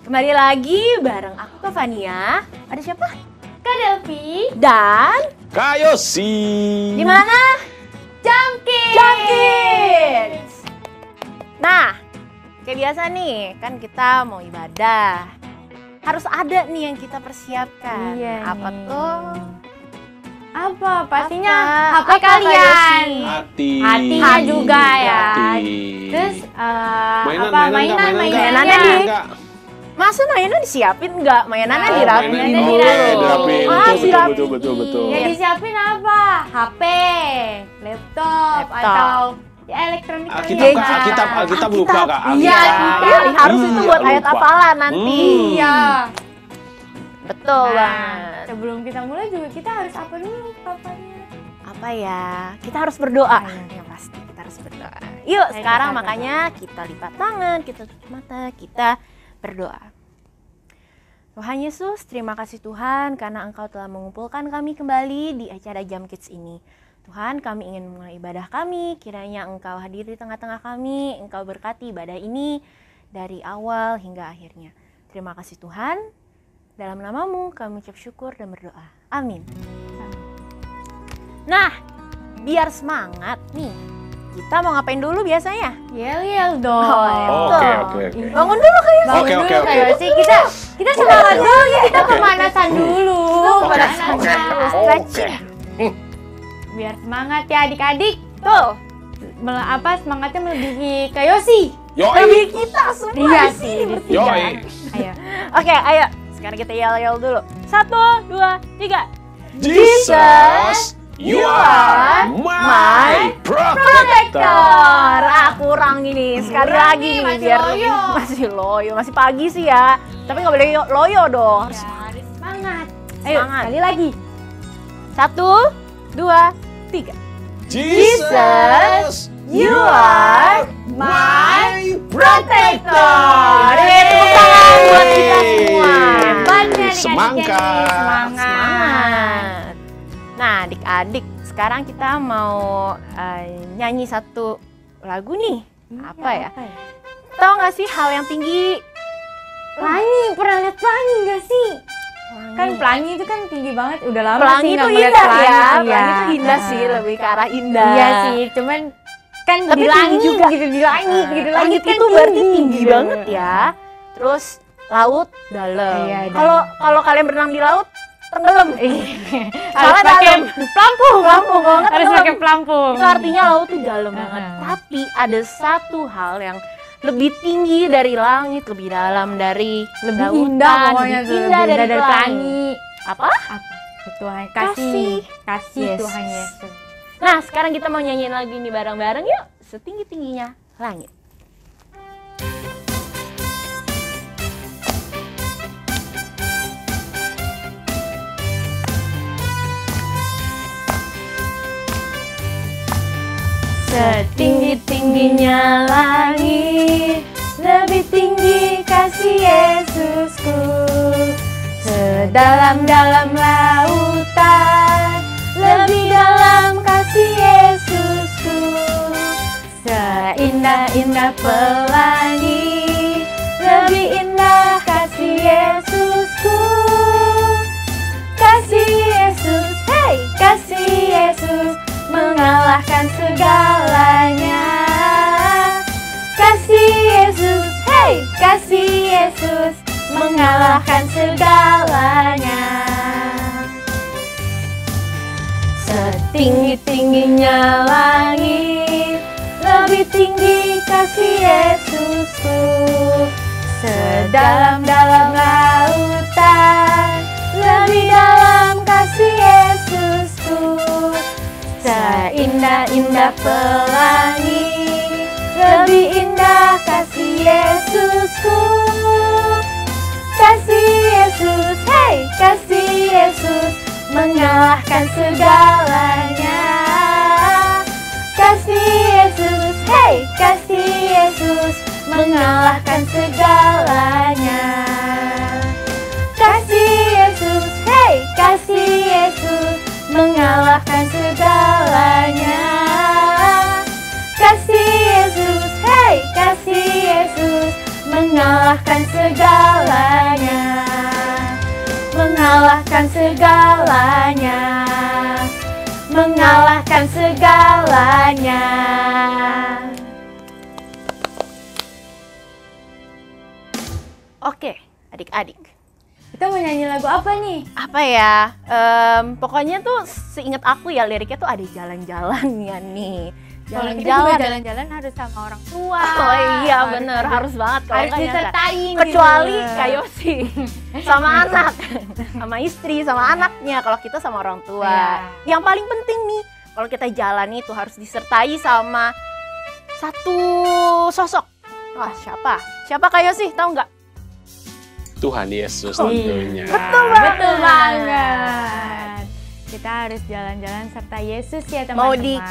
Kembali lagi bareng aku Kak Fania. Ada siapa? Kak Delvi Dan Kak Yosi. di mana? Jangkit. Jangkit. Nah, kayak biasa nih, kan kita mau ibadah. Harus ada nih yang kita persiapkan. Iya Apa nih. tuh? Apa? Pastinya Apa? HP Apa, Kak kalian. Yosi? Hatinya Hati juga ya. Hati. Terus mainan mainannya nih. Kak. Masa mainan disiapin enggak? Mainannya Oh, dirapiin mainannya dulu. dirapiin. Betul. Ya disiapin apa? HP, laptop. Atau ya elektronik Alkitab lupa Kak. Iya, harus itu buat ayat lupa. hafalan nanti. Iya. Betul Nah, banget. sebelum kita mulai juga kita harus apa dulu papanya? Apa ya? Kita harus berdoa. Yang pasti kita harus berdoa. Yuk, Ayo sekarang kita makanya kita lipat tangan, kita tutup mata, kita berdoa. Tuhan Yesus, terima kasih Tuhan karena Engkau telah mengumpulkan kami kembali di acara Jam Kids ini. Tuhan, kami ingin memulai ibadah kami, kiranya Engkau hadir di tengah-tengah kami, Engkau berkati ibadah ini dari awal hingga akhirnya. Terima kasih Tuhan, dalam nama-Mu kami ucap syukur dan berdoa. Amin. Nah, biar semangat nih, kita mau ngapain dulu biasanya? Yel dong. Oke. Bangun dulu kayak Bangun Oke, dulu oke. Kak Yosi. Kita semangat dulu ya, kita pemanasan dulu. Pemanasan Oke. dulu. stretching. Biar semangat ya adik-adik. Tuh, Semangatnya melebihi Kak Yosi. lebih kita semua Iya di sih, sini di bertiga. Yoi. Ayo. Oke, ayo. Sekarang kita yel-yel dulu. 1, 2, 3. Jesus, you are my protector. Kurang ini. Sekali Kurang lagi nih, nih masih biar loyo. masih loyo. Masih pagi sih ya. Tapi nggak boleh loyo dong. Ya, harus semangat. Ayo, Ayo, sekali lagi. 1, 2, 3. Jesus, You are my protector. Tepuk tangan buat kita semua. Hebatnya adik-adiknya nih. Semangat. Semangat. Nah, adik-adik, sekarang kita mau nyanyi satu lagu nih. Apa ya? Tahu nggak sih hal yang tinggi? Pelangi, pernah lihat pelangi nggak sih? Kan pelangi itu kan tinggi banget, udah lama pelangi sih itu nggak ngeliat indah pelangi. ya. Iya. Pelangi itu indah sih, lebih ke arah indah. Iya sih, cuman kan Tapi di tinggi langit juga. gitu, di langit gitu. Langit kan itu berarti tinggi gitu. banget ya. Terus laut dalam. Iya, Kalau kalian berenang di laut tenggelam. Harus Soalnya pakai dalam. pelampung. Pelampung, kalau nggak Harus tenggelam. pakai pelampung. Itu artinya laut itu dalam banget. Tapi ada satu hal yang lebih tinggi dari langit, lebih dalam dari Lebih lautan, indah pokoknya lebih tuh, indah lebih dari indah pelangi. pelangi. Apa? Apa? Tuhan Kasih. kasih Yes. Tuhan Yesus. Nah, sekarang kita mau nyanyiin lagi nih bareng-bareng yuk. Setinggi-tingginya langit. Setinggi-tingginya langit, lebih tinggi kasih Yesusku. Sedalam-dalam lautan, lebih dalam kasih Yesusku. Seindah-indah pelangi, lebih indah kasih Yesusku. Kasih Yesus, hey, kasih Yesus mengalahkan segalanya. Kasih Yesus, hey, kasih Yesus mengalahkan segalanya. Setinggi-tingginya langit, lebih tinggi kasih Yesusku. Sedalam-dalam lautan, lebih dalam kasih Yesusku. Seindah-indah pelangi, lebih indah kasih Yesusku. Kasih Yesus, hey, kasih Yesus mengalahkan segalanya. Kasih Yesus, hey, kasih Yesus mengalahkan segalanya. Kasih Yesus, hey, kasih Yesus mengalahkan segalanya. Kasih Yesus, hey, kasih Yesus mengalahkan mengalahkan segalanya, mengalahkan segalanya, mengalahkan segalanya. Oke, adik-adik. Kita mau nyanyi lagu apa nih? Apa ya? Pokoknya tuh seingat aku ya liriknya tuh ada jalan-jalannya nih. Kalau kita juga Jalan-jalan. jalan-jalan harus sama orang tua. Oh iya bener, harus banget kalau harus nggak nyata. disertain Kecuali gitu. Kak Yosi sama anak, sama istri, sama anaknya. Kalau kita sama orang tua. Iya. Yang paling penting nih, kalau kita jalan itu harus disertai sama satu sosok. Wah siapa? Siapa Kak Yosi? Tahu nggak? Tuhan Yesus tentunya. Betul banget. Kita harus jalan-jalan serta Yesus ya Mau teman-teman. di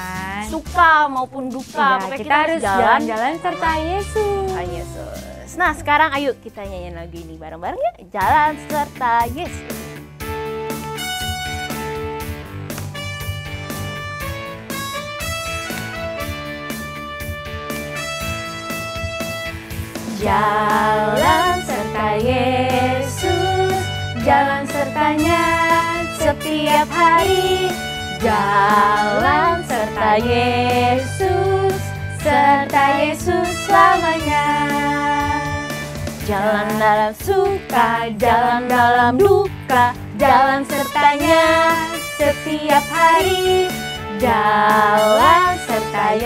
suka maupun duka, Iya, pokoknya kita harus jalan-jalan serta Yesus. serta Yesus. Nah sekarang ayo kita nyanyiin lagu ini bareng-bareng ya. Jalan serta Yesus. Jalan serta Yesus, jalan sertanya setiap hari. Jalan serta Yesus selamanya. Jalan dalam suka, jalan dalam duka, jalan sertanya setiap hari. Jalan serta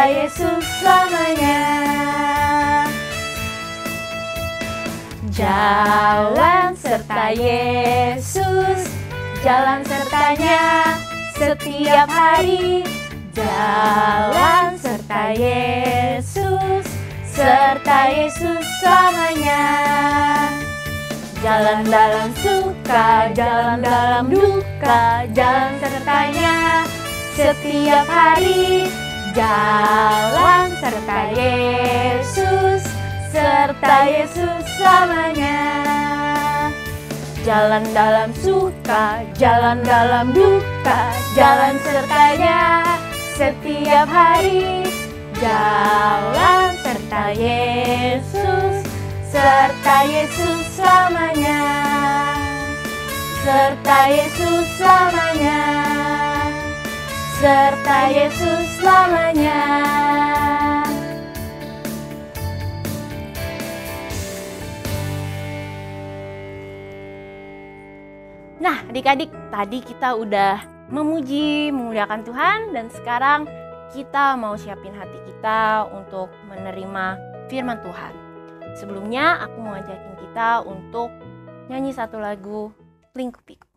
Yesus selamanya. Jalan serta Yesus, jalan sertanya setiap hari. Jalan serta Yesus selamanya. Jalan dalam suka, jalan dalam duka, jalan sertanya setiap hari. Jalan serta Yesus selamanya. Jalan dalam suka, jalan dalam duka, jalan sertanya setiap hari. Jalan serta Yesus selamanya. Serta Yesus selamanya. Serta Yesus selamanya. Nah, adik-adik, tadi kita udah memuji, memuliakan Tuhan, dan sekarang kita mau siapin hati kita untuk menerima firman Tuhan. Sebelumnya, aku mau ngajakin kita untuk nyanyi satu lagu, Lingkupiku.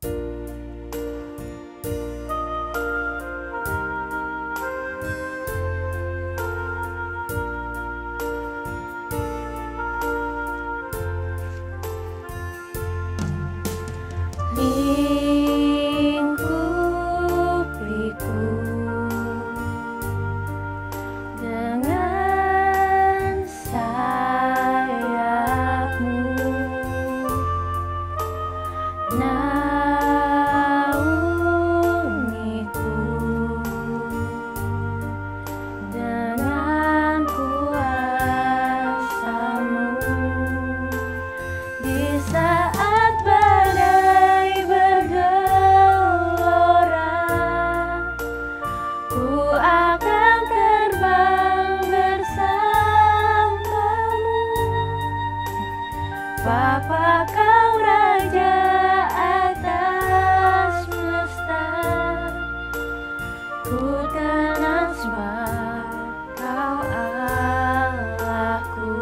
Lingkupiku dengan sayapmu, naungiku dengan kuasamu. Di saat badai bergelora, ku akan terbang bersamamu. Bapa kau raja atas semesta, ku tenang sebab kau Allahku.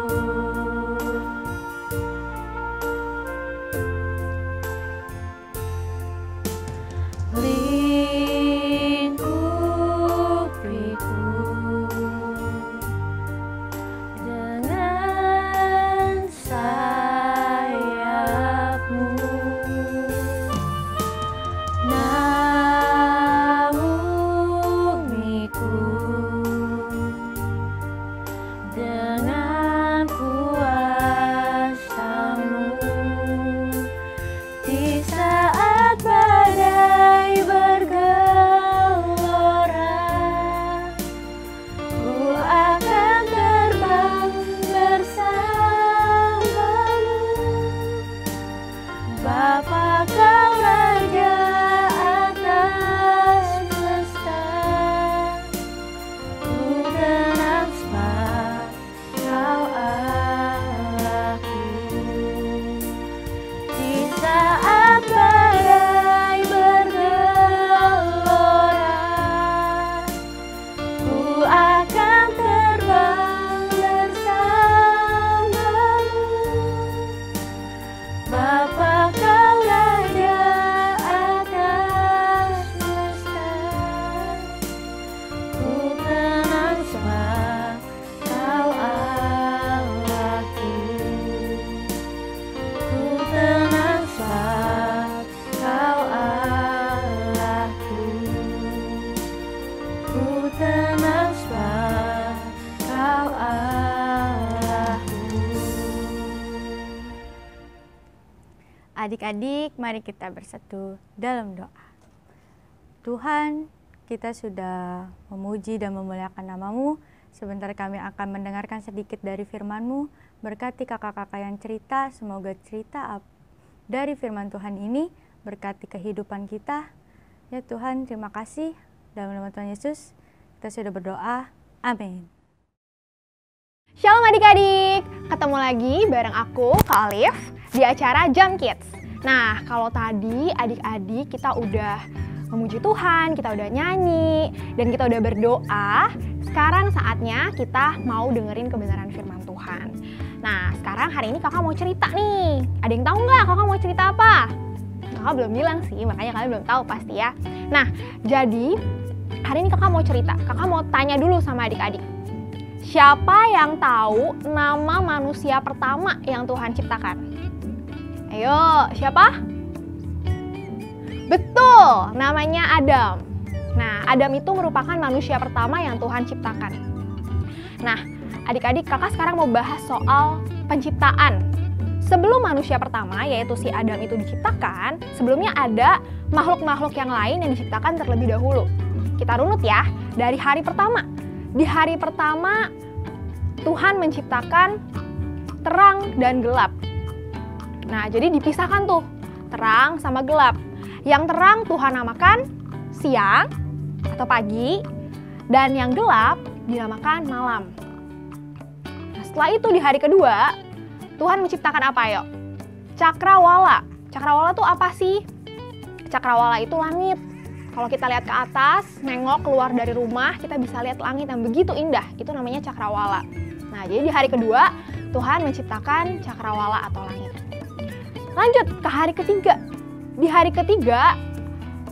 Lingkupiku dengan sayapmu, Adik-adik, mari kita bersatu dalam doa. Tuhan, kita sudah memuji dan memuliakan nama-Mu. Sebentar kami akan mendengarkan sedikit dari firman-Mu. Berkati kakak-kakak yang cerita, semoga cerita dari firman Tuhan ini berkati kehidupan kita. Ya Tuhan, terima kasih. Dalam nama Tuhan Yesus, kita sudah berdoa. Amin. Shalom adik-adik, ketemu lagi bareng aku, Kak Alif, di acara Jam Kids. Nah, kalau tadi adik-adik kita udah memuji Tuhan, kita udah nyanyi, dan kita udah berdoa, sekarang saatnya kita mau dengerin kebenaran firman Tuhan. Nah, sekarang hari ini kakak mau cerita nih. Ada yang tahu nggak kakak mau cerita apa? Kakak belum bilang sih, makanya kalian belum tahu pasti ya. Nah, jadi hari ini kakak mau cerita. Kakak mau tanya dulu sama adik-adik. Siapa yang tahu nama manusia pertama yang Tuhan ciptakan? Ayo, siapa? Betul, namanya Adam. Nah, Adam itu merupakan manusia pertama yang Tuhan ciptakan. Nah, adik-adik, kakak sekarang mau bahas soal penciptaan. Sebelum manusia pertama, yaitu si Adam itu diciptakan, sebelumnya ada makhluk-makhluk yang lain yang diciptakan terlebih dahulu. Kita runut ya, dari hari pertama. Di hari pertama, Tuhan menciptakan terang dan gelap. Nah, jadi dipisahkan tuh, terang sama gelap. Yang terang Tuhan namakan siang atau pagi, dan yang gelap dinamakan malam. Nah, setelah itu di hari kedua, Tuhan menciptakan apa yuk? Cakrawala. Cakrawala itu apa sih? Cakrawala itu langit. Kalau kita lihat ke atas, nengok keluar dari rumah, kita bisa lihat langit yang begitu indah. Itu namanya cakrawala. Nah, jadi di hari kedua, Tuhan menciptakan cakrawala atau langit. Lanjut ke hari ketiga. Di hari ketiga,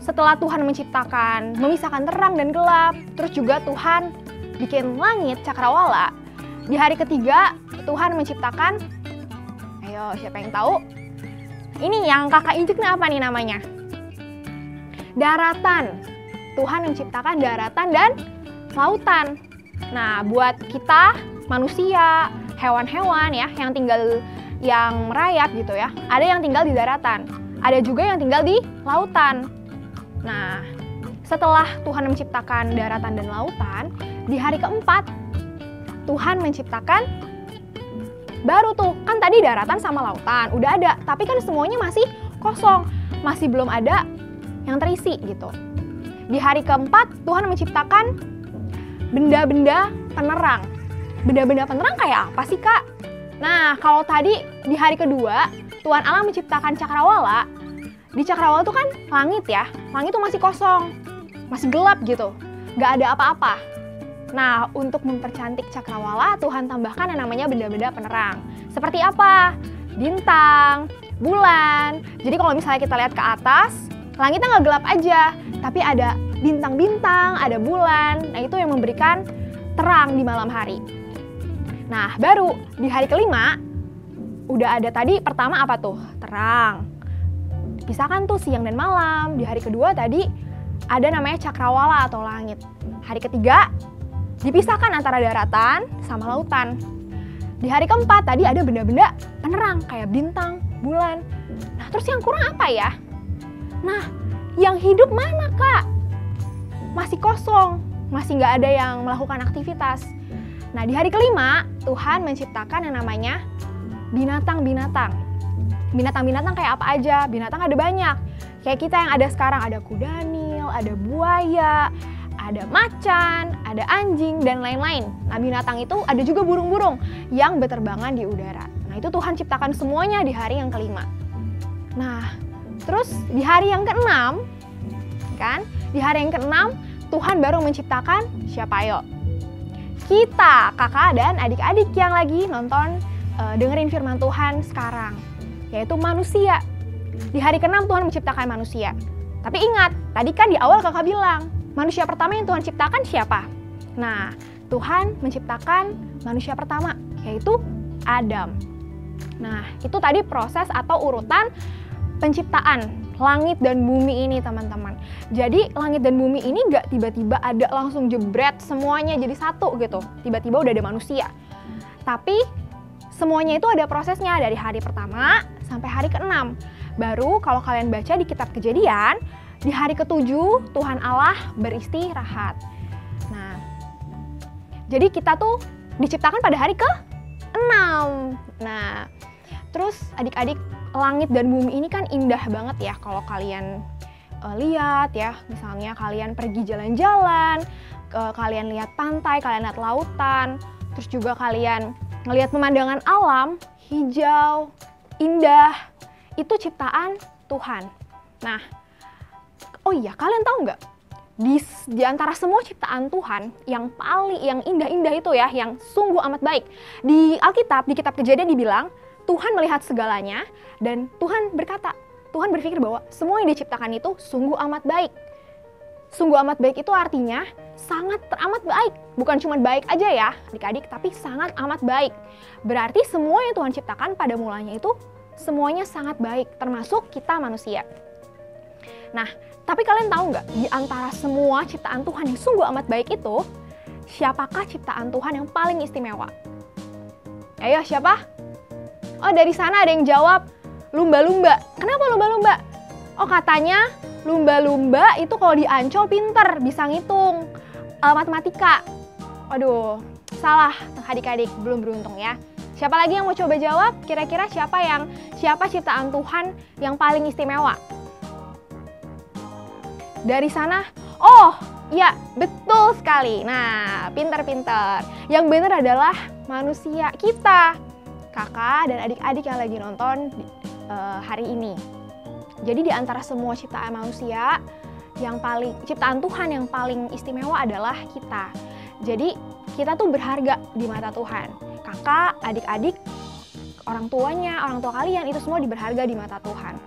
setelah Tuhan menciptakan, memisahkan terang dan gelap, terus juga Tuhan bikin langit, cakrawala. Di hari ketiga, Tuhan menciptakan, ayo siapa yang tahu? Ini yang kakak injek nih apa nih namanya? Daratan. Tuhan menciptakan daratan dan lautan. Nah, buat kita manusia, hewan-hewan ya yang merayap gitu ya. Ada yang tinggal di daratan, ada juga yang tinggal di lautan. Nah, setelah Tuhan menciptakan daratan dan lautan, di hari keempat Tuhan menciptakan baru tuh, kan tadi daratan sama lautan udah ada, tapi kan semuanya masih kosong, masih belum ada yang terisi gitu. Di hari keempat Tuhan menciptakan benda-benda penerang. Benda-benda penerang kayak apa sih kak? Nah, kalau tadi di hari kedua Tuhan Allah menciptakan cakrawala. Di cakrawala itu kan langit ya, langit itu masih kosong, masih gelap gitu, gak ada apa-apa. Nah, untuk mempercantik cakrawala, Tuhan tambahkan yang namanya benda-benda penerang. Seperti apa? Bintang, bulan. Jadi kalau misalnya kita lihat ke atas, langitnya nggak gelap aja, tapi ada bintang-bintang, ada bulan. Nah, itu yang memberikan terang di malam hari. Nah, baru di hari kelima, udah ada tadi pertama apa tuh? Terang. Dipisahkan tuh siang dan malam. Di hari kedua tadi ada namanya cakrawala atau langit. Hari ketiga dipisahkan antara daratan sama lautan. Di hari keempat tadi ada benda-benda penerang kayak bintang, bulan. Nah, terus yang kurang apa ya? Nah, yang hidup mana kak? Masih kosong, masih nggak ada yang melakukan aktivitas. Nah, di hari kelima, Tuhan menciptakan yang namanya binatang-binatang. Binatang-binatang kayak apa aja? Binatang ada banyak. Kayak kita yang ada sekarang, ada kuda nil, ada buaya, ada macan, ada anjing, dan lain-lain. Nah, binatang itu ada juga burung-burung yang berterbangan di udara. Nah, itu Tuhan ciptakan semuanya di hari yang kelima. Nah, terus di hari yang keenam, kan? Di hari yang keenam, Tuhan baru menciptakan siapa yuk? Kita, kakak dan adik-adik yang lagi nonton, dengerin firman Tuhan sekarang, yaitu manusia. Di hari keenam Tuhan menciptakan manusia. Tapi ingat, tadi kan di awal kakak bilang, manusia pertama yang Tuhan ciptakan siapa? Nah, Tuhan menciptakan manusia pertama, yaitu Adam. Nah, itu tadi proses atau urutan penciptaan langit dan bumi ini, teman-teman. Jadi, langit dan bumi ini nggak tiba-tiba ada langsung jebret semuanya jadi satu gitu. Tiba-tiba udah ada manusia. Tapi, semuanya itu ada prosesnya dari hari pertama sampai hari ke-6. Baru kalau kalian baca di kitab Kejadian, di hari ke-7 Tuhan Allah beristirahat. Nah, jadi kita tuh diciptakan pada hari ke-6. Nah, terus adik-adik, langit dan bumi ini kan indah banget ya kalau kalian lihat ya. Misalnya kalian pergi jalan-jalan, kalian lihat pantai, kalian lihat lautan, terus juga kalian ngelihat pemandangan alam, hijau, indah, itu ciptaan Tuhan. Nah, oh iya, kalian tahu nggak? Di antara semua ciptaan Tuhan, yang indah-indah itu ya, yang sungguh amat baik. Di Alkitab, di kitab Kejadian dibilang, Tuhan melihat segalanya, dan Tuhan berkata, Tuhan berpikir bahwa semua yang diciptakan itu sungguh amat baik. Sungguh amat baik itu artinya sangat teramat baik. Bukan cuma baik aja ya adik-adik, tapi sangat amat baik. Berarti semua yang Tuhan ciptakan pada mulanya itu semuanya sangat baik, termasuk kita manusia. Nah, tapi kalian tahu nggak, di antara semua ciptaan Tuhan yang sungguh amat baik itu, siapakah ciptaan Tuhan yang paling istimewa? Ayo, siapa? Oh, dari sana ada yang jawab, lumba-lumba. Kenapa lumba-lumba? Oh, katanya lumba-lumba itu kalau di Ancol pinter, bisa ngitung matematika. Waduh, salah adik-adik, belum beruntung ya. Siapa lagi yang mau coba jawab? Kira-kira siapa ciptaan Tuhan yang paling istimewa? Dari sana, oh ya betul sekali. Nah, pinter-pinter. Yang benar adalah manusia kita, kakak dan adik-adik yang lagi nonton hari ini. Jadi di antara semua ciptaan manusia, ciptaan Tuhan yang paling istimewa adalah kita. Jadi kita tuh berharga di mata Tuhan. Kakak, adik-adik, orang tua kalian itu semua berharga di mata Tuhan.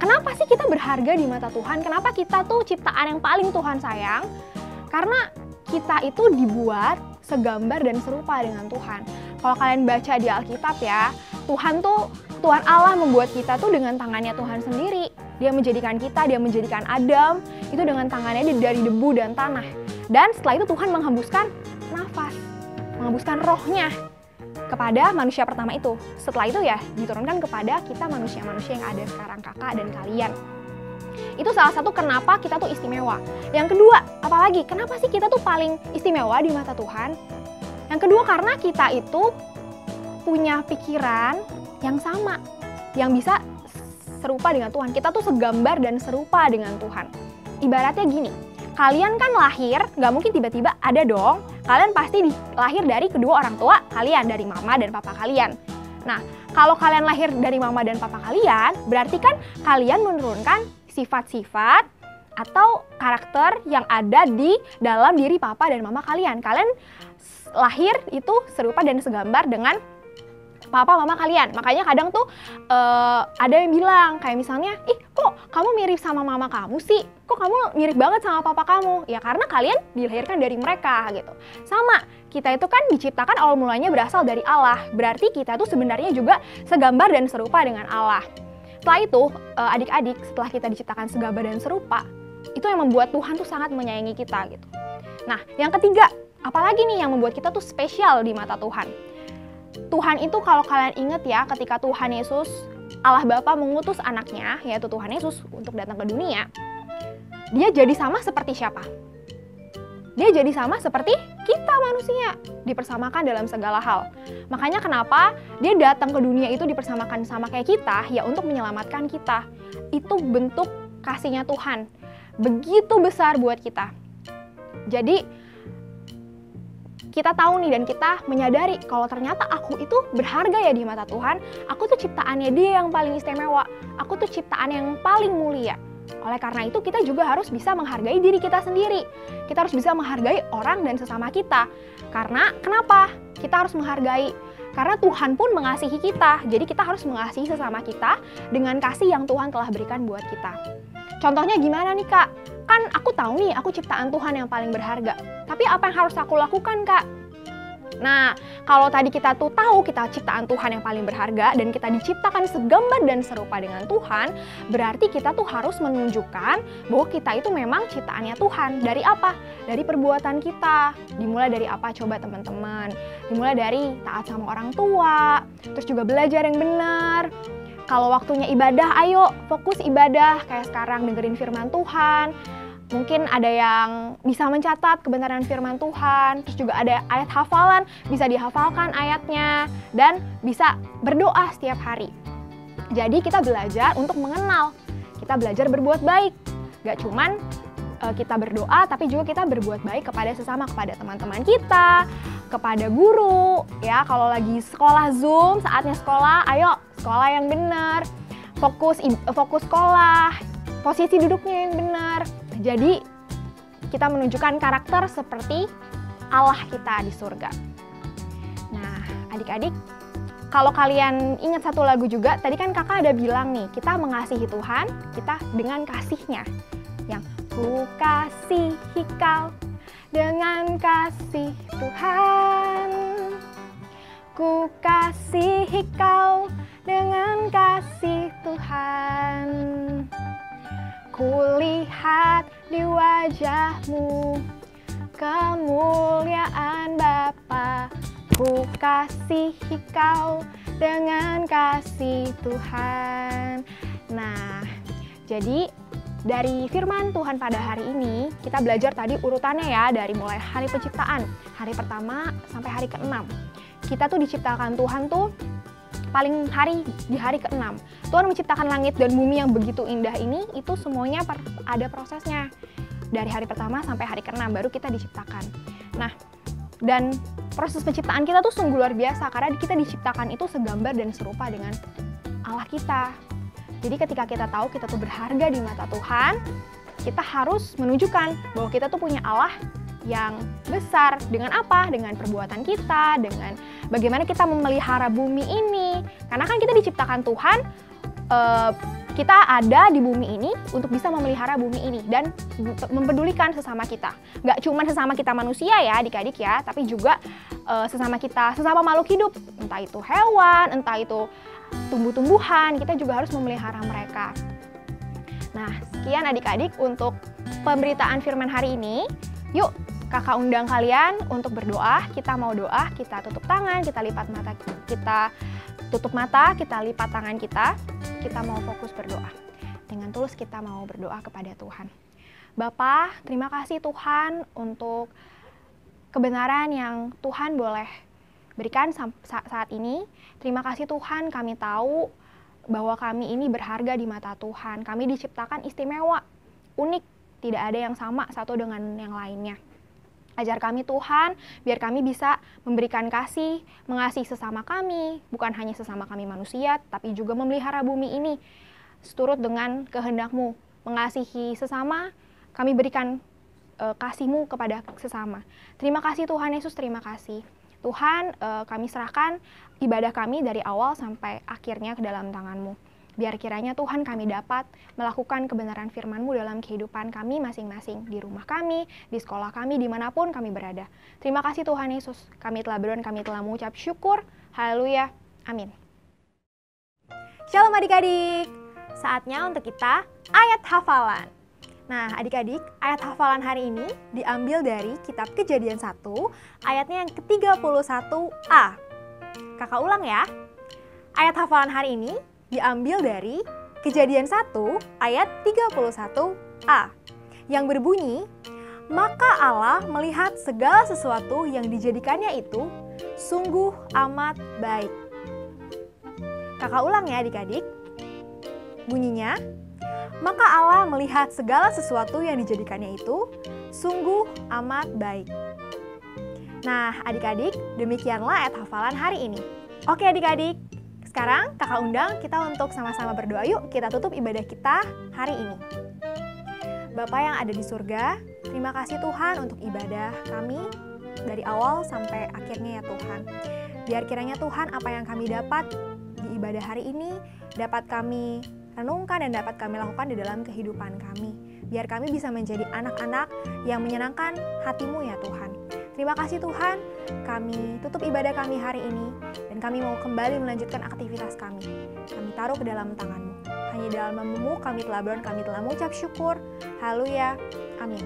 Kenapa sih kita berharga di mata Tuhan? Kenapa kita tuh ciptaan yang paling Tuhan sayang? Karena kita itu dibuat segambar dan serupa dengan Tuhan. Kalau kalian baca di Alkitab ya, Tuhan Allah membuat kita tuh dengan tangannya Tuhan sendiri. Dia menjadikan kita, dia menjadikan Adam itu dengan tangannya dari debu dan tanah. Dan setelah itu Tuhan menghembuskan nafas, menghembuskan rohnya kepada manusia pertama itu. Setelah itu ya diturunkan kepada kita manusia-manusia yang ada sekarang, kakak dan kalian. Itu salah satu kenapa kita tuh istimewa. Yang kedua, apalagi kenapa sih kita tuh paling istimewa di mata Tuhan? Yang kedua karena kita itu punya pikiran yang sama, yang bisa serupa dengan Tuhan. Kita tuh segambar dan serupa dengan Tuhan. Ibaratnya gini, kalian kan lahir, nggak mungkin tiba-tiba ada dong. Kalian pasti lahir dari kedua orang tua kalian, dari mama dan papa kalian. Nah, kalau kalian lahir dari mama dan papa kalian, berarti kan kalian menurunkan sifat-sifat atau karakter yang ada di dalam diri papa dan mama kalian. Kalian lahir itu serupa dan segambar dengan papa mama kalian. Makanya kadang tuh ada yang bilang kayak misalnya, ih kok kamu mirip sama mama kamu sih? Kok kamu mirip banget sama papa kamu? Ya karena kalian dilahirkan dari mereka gitu. Sama, kita itu kan diciptakan awal mulanya berasal dari Allah. Berarti kita tuh sebenarnya juga segambar dan serupa dengan Allah. Setelah itu, adik-adik, setelah kita diciptakan segambar dan serupa, itu yang membuat Tuhan tuh sangat menyayangi kita gitu. Nah, yang ketiga, apalagi nih yang membuat kita tuh spesial di mata Tuhan? Tuhan itu kalau kalian ingat ya, ketika Tuhan Yesus, Allah Bapa mengutus anaknya, yaitu Tuhan Yesus untuk datang ke dunia, dia jadi sama seperti siapa? Dia jadi sama seperti kita manusia, dipersamakan dalam segala hal. Makanya kenapa dia datang ke dunia itu dipersamakan sama kayak kita, ya untuk menyelamatkan kita. Itu bentuk kasihnya Tuhan, begitu besar buat kita. Jadi kita tahu nih dan kita menyadari kalau ternyata aku itu berharga ya di mata Tuhan. Aku tuh ciptaannya dia yang paling istimewa. Aku tuh ciptaan yang paling mulia. Oleh karena itu kita juga harus bisa menghargai diri kita sendiri. Kita harus bisa menghargai orang dan sesama kita. Karena kenapa? Kita harus menghargai. Karena Tuhan pun mengasihi kita. Jadi kita harus mengasihi sesama kita dengan kasih yang Tuhan telah berikan buat kita. Contohnya gimana nih Kak? Kan aku tahu nih aku ciptaan Tuhan yang paling berharga. Tapi apa yang harus aku lakukan Kak? Nah, kalau tadi kita tuh tahu kita ciptaan Tuhan yang paling berharga dan kita diciptakan segambar dan serupa dengan Tuhan, berarti kita tuh harus menunjukkan bahwa kita itu memang ciptaannya Tuhan. Dari apa? Dari perbuatan kita. Dimulai dari apa coba teman-teman? Dimulai dari taat sama orang tua, terus juga belajar yang benar. Kalau waktunya ibadah, ayo fokus ibadah. Kayak sekarang dengerin firman Tuhan. Mungkin ada yang bisa mencatat kebenaran firman Tuhan. Terus juga ada ayat hafalan, bisa dihafalkan ayatnya. Dan bisa berdoa setiap hari. Jadi kita belajar untuk mengenal. Kita belajar berbuat baik. Gak cuman kita berdoa, tapi juga kita berbuat baik kepada sesama, kepada teman-teman kita, kepada guru, ya. Kalau lagi sekolah Zoom, saatnya sekolah, ayo sekolah yang benar, fokus sekolah, posisi duduknya yang benar. Jadi kita menunjukkan karakter seperti Allah kita di surga. Nah, adik-adik, kalau kalian ingat satu lagu juga, tadi kan kakak ada bilang nih, kita mengasihi Tuhan, kita dengan kasihnya. Yang ku kasihi kau dengan kasih Tuhan, ku kasihi kau dengan kasih Tuhan, ku lihat di wajahmu kemuliaan Bapa, ku kasihi kau dengan kasih Tuhan. Nah, jadi dari firman Tuhan pada hari ini, kita belajar tadi urutannya ya, dari mulai hari penciptaan, hari pertama sampai hari ke-6. Kita tuh diciptakan Tuhan tuh di hari ke-6. Tuhan menciptakan langit dan bumi yang begitu indah ini, itu semuanya ada prosesnya. Dari hari pertama sampai hari ke-6 baru kita diciptakan. Nah, dan proses penciptaan kita tuh sungguh luar biasa, karena kita diciptakan itu segambar dan serupa dengan Allah kita. Jadi ketika kita tahu kita tuh berharga di mata Tuhan, kita harus menunjukkan bahwa kita tuh punya Allah yang besar. Dengan apa? Dengan perbuatan kita, dengan bagaimana kita memelihara bumi ini. Karena kan kita diciptakan Tuhan, kita ada di bumi ini untuk bisa memelihara bumi ini dan mempedulikan sesama kita. Nggak cuma sesama kita manusia ya adik-adik ya, tapi juga sesama makhluk hidup. Entah itu hewan, entah itu tumbuh-tumbuhan, kita juga harus memelihara mereka. Nah, sekian adik-adik untuk pemberitaan firman hari ini. Yuk, kakak undang kalian untuk berdoa. Kita mau doa, kita tutup tangan, kita lipat mata, kita lipat tangan kita mau fokus berdoa. Dengan tulus kita mau berdoa kepada Tuhan. Bapa, terima kasih Tuhan untuk kebenaran yang Tuhan boleh berikan saat ini. Terima kasih Tuhan, kami tahu bahwa kami ini berharga di mata Tuhan. Kami diciptakan istimewa, unik, tidak ada yang sama satu dengan yang lainnya. Ajar kami Tuhan, biar kami bisa memberikan kasih, mengasihi sesama kami, bukan hanya sesama kami manusia, tapi juga memelihara bumi ini seturut dengan kehendak-Mu. Mengasihi sesama, kami berikan kasih-Mu kepada sesama. Terima kasih Tuhan Yesus, terima kasih. Tuhan, kami serahkan ibadah kami dari awal sampai akhirnya ke dalam tangan-Mu. Biar kiranya Tuhan kami dapat melakukan kebenaran firman-Mu dalam kehidupan kami masing-masing, di rumah kami, di sekolah kami, dimanapun kami berada. Terima kasih Tuhan Yesus, kami telah berdoa, kami telah mengucap syukur. Haleluya, amin. Shalom adik-adik, saatnya untuk kita ayat hafalan. Nah adik-adik, ayat hafalan hari ini diambil dari kitab Kejadian 1, ayatnya yang ke-31a. Kakak ulang ya. Ayat hafalan hari ini diambil dari Kejadian 1, ayat 31a. Yang berbunyi, maka Allah melihat segala sesuatu yang dijadikannya itu sungguh amat baik. Kakak ulang ya adik-adik. Bunyinya, maka Allah melihat segala sesuatu yang dijadikannya itu sungguh amat baik. Nah, adik-adik, demikianlah ayat hafalan hari ini. Oke adik-adik, sekarang kakak undang kita untuk sama-sama berdoa. Yuk, kita tutup ibadah kita hari ini. Bapa yang ada di surga, terima kasih Tuhan untuk ibadah kami dari awal sampai akhirnya ya Tuhan. Biar kiranya Tuhan apa yang kami dapat di ibadah hari ini dapat kami renungkan dan dapat kami lakukan di dalam kehidupan kami. Biar kami bisa menjadi anak-anak yang menyenangkan hati-Mu ya Tuhan. Terima kasih Tuhan, kami tutup ibadah kami hari ini dan kami mau kembali melanjutkan aktivitas kami. Kami taruh ke dalam tangan-Mu. Hanya dalam nama-Mu kami telah berdoa, kami telah mengucap syukur. Haleluya, amin.